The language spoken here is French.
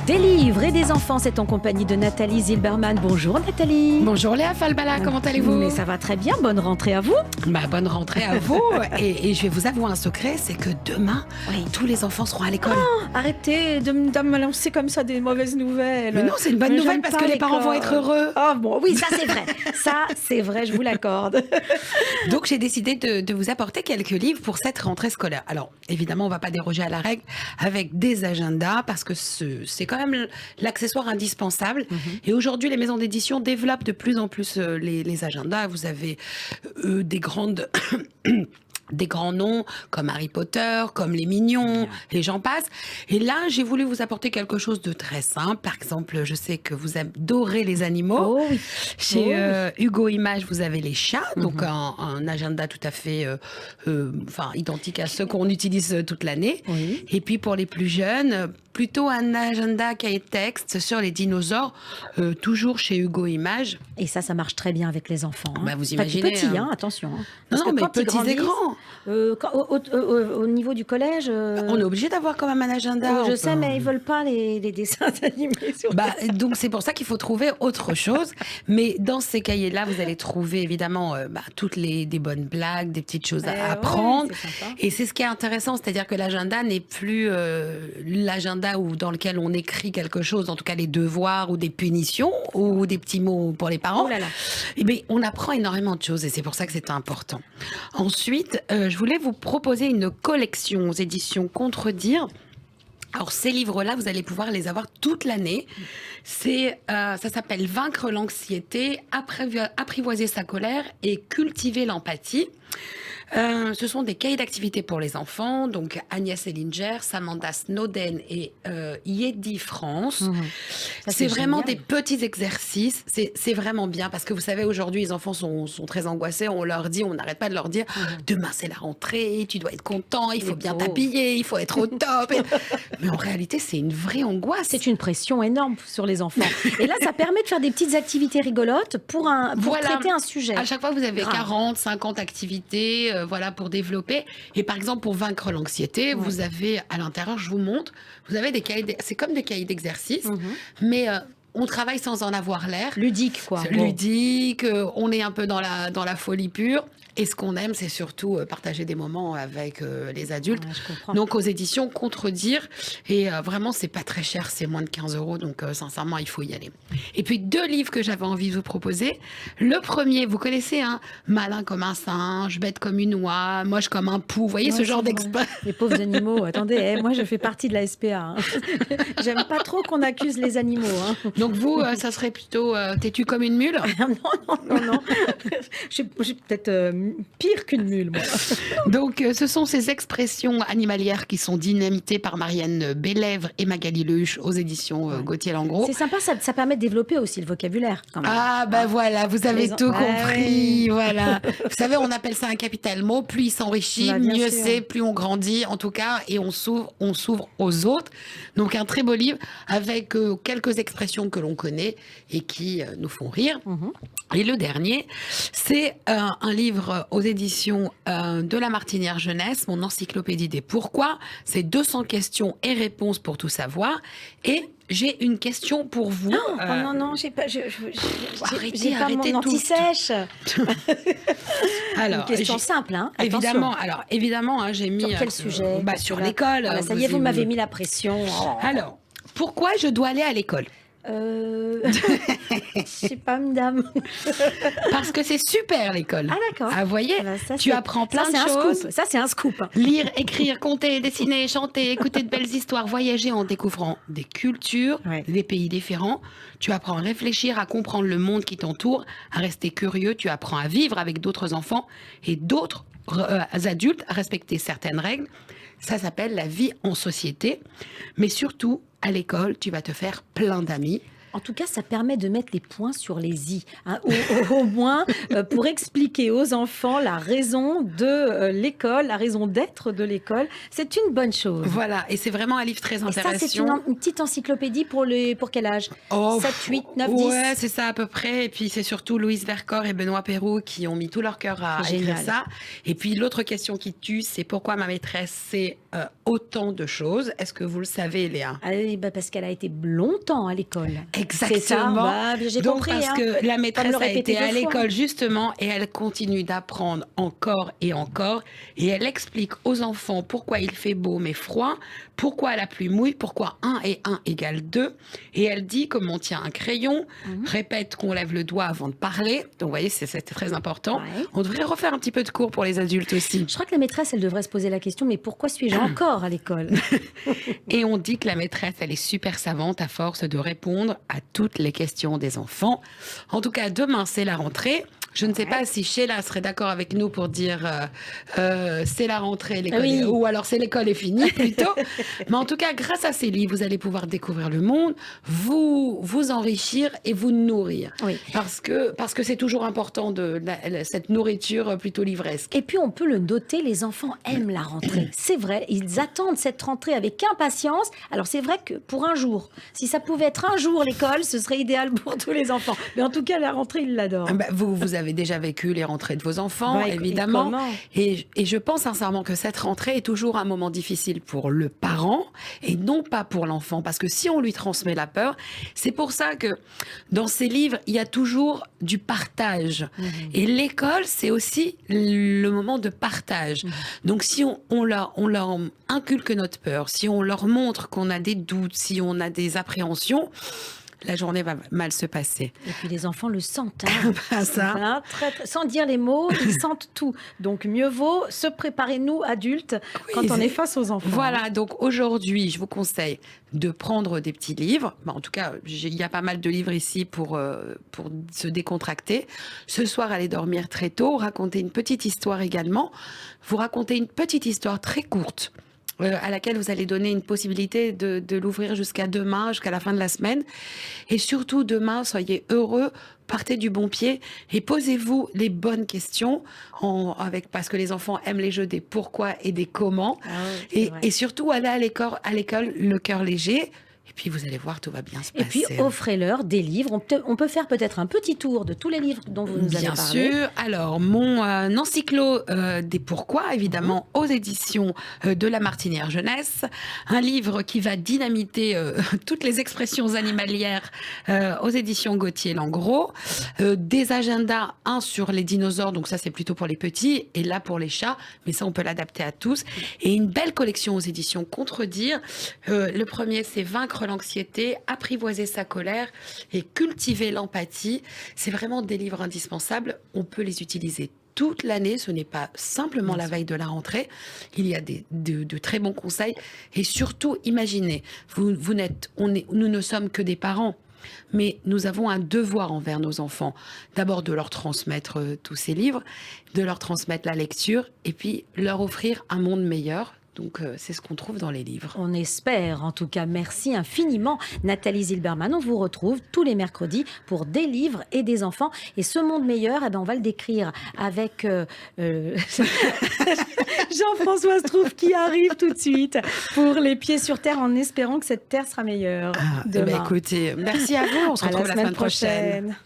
Des livres et des enfants, c'est en compagnie de Nathalie Zilberman. Bonjour Nathalie. Bonjour Léa Falbala, comment allez-vous? Mais ça va très bien, bonne rentrée à vous. Bonne rentrée à vous. et je vais vous avouer un secret, c'est que demain, tous les enfants seront à l'école. Arrêtez de me lancer comme ça des mauvaises nouvelles. Mais non, c'est une bonne nouvelle parce que les parents vont être heureux. Oh bon, oui, ça c'est vrai. Ça c'est vrai, je vous l'accorde. Donc j'ai décidé de vous apporter quelques livres pour cette rentrée scolaire. Alors évidemment, on ne va pas déroger à la règle avec des agendas parce que c'est quand même l'accessoire indispensable. Et aujourd'hui, les maisons d'édition développent de plus en plus les agendas. Vous avez des grandes... des grands noms comme Harry Potter, comme les Mignons, et j'en passe. Et là, j'ai voulu vous apporter quelque chose de très simple. Par exemple, je sais que vous adorez les animaux. Oh oui. Chez Hugo Images, vous avez les chats, donc un agenda tout à fait identique à ceux qu'on utilise toute l'année. Oui. Et puis pour les plus jeunes, plutôt un agenda cahier de texte sur les dinosaures, toujours chez Hugo Images. Et ça marche très bien avec les enfants. Hein. Vous imaginez. Pas tout petit, attention. Hein. Non, mais petits et grands. Au niveau du collège... On est obligé d'avoir quand même un agenda. Je sais, mais ils veulent pas les dessins animés. Donc c'est pour ça qu'il faut trouver autre chose. Mais dans ces cahiers-là, vous allez trouver évidemment toutes des bonnes blagues, des petites choses à apprendre. Et c'est ce qui est intéressant, c'est-à-dire que l'agenda n'est plus l'agenda dans lequel on écrit quelque chose, en tout cas les devoirs ou des punitions ou des petits mots pour les parents. Oh là là. Et bien, on apprend énormément de choses et c'est pour ça que c'est important. Ensuite, je voulais vous proposer une collection aux éditions Contredire. Alors, ces livres-là, vous allez pouvoir les avoir toute l'année. Ça s'appelle « Vaincre l'anxiété, apprivoiser sa colère et cultiver l'empathie ». Ce sont des cahiers d'activités pour les enfants, donc Agnès Ellinger, Samantha Snowden et Yedi France. C'est vraiment des petits exercices, c'est vraiment bien parce que vous savez, aujourd'hui, les enfants sont très angoissés, on n'arrête pas de leur dire demain c'est la rentrée, tu dois être content, il faut bien t'habiller, il faut être au top. Mais en réalité, c'est une vraie angoisse. C'est une pression énorme sur les enfants. Et là, ça permet de faire des petites activités rigolotes pour traiter un sujet. À chaque fois, vous avez 40, 50 activités pour développer. Et par exemple, pour vaincre l'anxiété, vous avez à l'intérieur, je vous montre, vous avez des cahiers, c'est comme des cahiers d'exercice, mais on travaille sans en avoir l'air. Ludique, quoi. Ludique, on est un peu dans la folie pure. Et ce qu'on aime, c'est surtout partager des moments avec les adultes. Donc, aux éditions Contredire. Et vraiment, c'est pas très cher, c'est moins de 15 €. Donc, sincèrement, il faut y aller. Et puis, 2 livres que j'avais envie de vous proposer. Le premier, vous connaissez, Malin comme un singe, bête comme une oie, moche comme un pou. Vous voyez ce genre d'expression. Les pauvres animaux. Attendez, moi, je fais partie de la SPA. J'aime pas trop qu'on accuse les animaux. Donc, vous, ça serait plutôt têtu comme une mule? Non. J'ai peut-être... pire qu'une mule, moi. Donc, ce sont ces expressions animalières qui sont dynamitées par Marianne Bellèvre et Magali Lehuche aux éditions Gauthier-Langros. C'est sympa, ça permet de développer aussi le vocabulaire, quand même. Voilà, vous avez tout compris. Voilà. Vous savez, on appelle ça un capital mot. Plus il s'enrichit, mieux c'est, plus on grandit, en tout cas, et on s'ouvre aux autres. Donc, un très beau livre avec quelques expressions que l'on connaît et qui nous font rire. Et le dernier, c'est un livre aux éditions de La Martinière Jeunesse, mon encyclopédie des pourquoi. C'est 200 questions et réponses pour tout savoir. Et j'ai une question pour vous. Non, j'ai pas arrêtez mon anti-sèche. Alors, une question simple, évidemment, j'ai mis... Sur quel sujet? Sur l'école. Voilà, ça y est, vous m'avez mis la pression. Alors, pourquoi je dois aller à l'école? Je sais pas, madame. Parce que c'est super l'école. Ah d'accord. Vous voyez, tu apprends plein de choses. Ça c'est un scoop. Lire, écrire, compter, dessiner, chanter, écouter de belles histoires, voyager en découvrant des cultures, des pays différents. Tu apprends à réfléchir, à comprendre le monde qui t'entoure, à rester curieux. Tu apprends à vivre avec d'autres enfants et d'autres adultes, à respecter certaines règles. Ça s'appelle la vie en société. Mais surtout, à l'école, tu vas te faire plein d'amis. En tout cas, ça permet de mettre les points sur les i, hein, au moins pour expliquer aux enfants la raison de l'école, la raison d'être de l'école. C'est une bonne chose. Voilà, et c'est vraiment un livre très Et intéressant. ça, c'est une petite encyclopédie pour quel âge? 7, 8, 9, 10? Ouais, c'est ça à peu près. Et puis c'est surtout Louise Vercors et Benoît Perroux qui ont mis tout leur cœur à écrire ça. Et puis l'autre question qui tue, c'est pourquoi ma maîtresse sait autant de choses. Est-ce que vous le savez, Léa? Ah oui, parce qu'elle a été longtemps à l'école. Exactement. C'est ça, j'ai donc, compris. Parce que la maîtresse a été à l'école fois. justement et elle continue d'apprendre encore et encore. Et elle explique aux enfants pourquoi il fait beau mais froid, pourquoi la pluie mouille, pourquoi 1 et 1 égale 2. Et elle dit comment on tient un crayon, répète qu'on lève le doigt avant de parler. Donc vous voyez, c'est très important. Ouais. On devrait refaire un petit peu de cours pour les adultes aussi. Je crois que la maîtresse, elle devrait se poser la question, mais pourquoi suis-je encore à l'école? Et on dit que la maîtresse, elle est super savante à force de répondre à toutes les questions des enfants. En tout cas, demain, c'est la rentrée. Je ne sais pas si Sheila serait d'accord avec nous pour dire c'est la rentrée, l'école ou alors c'est l'école est finie plutôt. Mais en tout cas, grâce à ces livres, vous allez pouvoir découvrir le monde, vous enrichir et vous nourrir. Oui. Parce que c'est toujours important cette nourriture plutôt livresque. Et puis on peut le noter, les enfants aiment la rentrée. C'est vrai, ils attendent cette rentrée avec impatience. Alors c'est vrai que pour un jour, si ça pouvait être un jour l'école, ce serait idéal pour tous les enfants. Mais en tout cas, la rentrée, ils l'adorent. Vous avez déjà vécu les rentrées de vos enfants, évidemment. Et je pense sincèrement que cette rentrée est toujours un moment difficile pour le parent et non pas pour l'enfant. Parce que si on lui transmet la peur, c'est pour ça que dans ces livres, il y a toujours du partage. Et l'école, c'est aussi le moment de partage. Donc si on leur inculque notre peur, si on leur montre qu'on a des doutes, si on a des appréhensions, la journée va mal se passer. Et puis les enfants le sentent. Ça. Sans dire les mots, ils sentent tout. Donc mieux vaut se préparer, nous, adultes, quand on est face aux enfants. Voilà, donc aujourd'hui, je vous conseille de prendre des petits livres. En tout cas, il y a pas mal de livres ici pour se décontracter. Ce soir, allez dormir très tôt, raconter une petite histoire également. Vous racontez une petite histoire très courte. À laquelle vous allez donner une possibilité de l'ouvrir jusqu'à demain, jusqu'à la fin de la semaine. Et surtout, demain, soyez heureux, partez du bon pied et posez-vous les bonnes questions parce que les enfants aiment les jeux des pourquoi et des comment. Et surtout, allez à l'école le cœur léger. Et puis, vous allez voir, tout va bien se passer. Et puis, offrez-leur des livres. On peut faire peut-être un petit tour de tous les livres dont vous nous avez parlé. Bien sûr. Alors, mon encyclo des pourquoi, évidemment, aux éditions de La Martinière Jeunesse. Un livre qui va dynamiter toutes les expressions animalières aux éditions Gauthier-Langros. Des agendas, un sur les dinosaures, donc ça, c'est plutôt pour les petits, et là, pour les chats, mais ça, on peut l'adapter à tous. Et une belle collection aux éditions Contredire. Le premier, c'est Vaincre l'anxiété, apprivoiser sa colère et cultiver l'empathie. C'est vraiment des livres indispensables. On peut les utiliser toute l'année. Ce n'est pas simplement la veille de la rentrée. Il y a de très bons conseils. Et surtout, imaginez, nous ne sommes que des parents. Mais nous avons un devoir envers nos enfants. D'abord de leur transmettre tous ces livres, de leur transmettre la lecture et puis leur offrir un monde meilleur. Donc, c'est ce qu'on trouve dans les livres. On espère, en tout cas. Merci infiniment, Nathalie Zilberman. On vous retrouve tous les mercredis pour des livres et des enfants. Et ce monde meilleur, on va le décrire avec Jean-François Strouf qui arrive tout de suite pour Les Pieds sur Terre en espérant que cette terre sera meilleure demain. Écoutez, merci à vous. On se retrouve la semaine prochaine.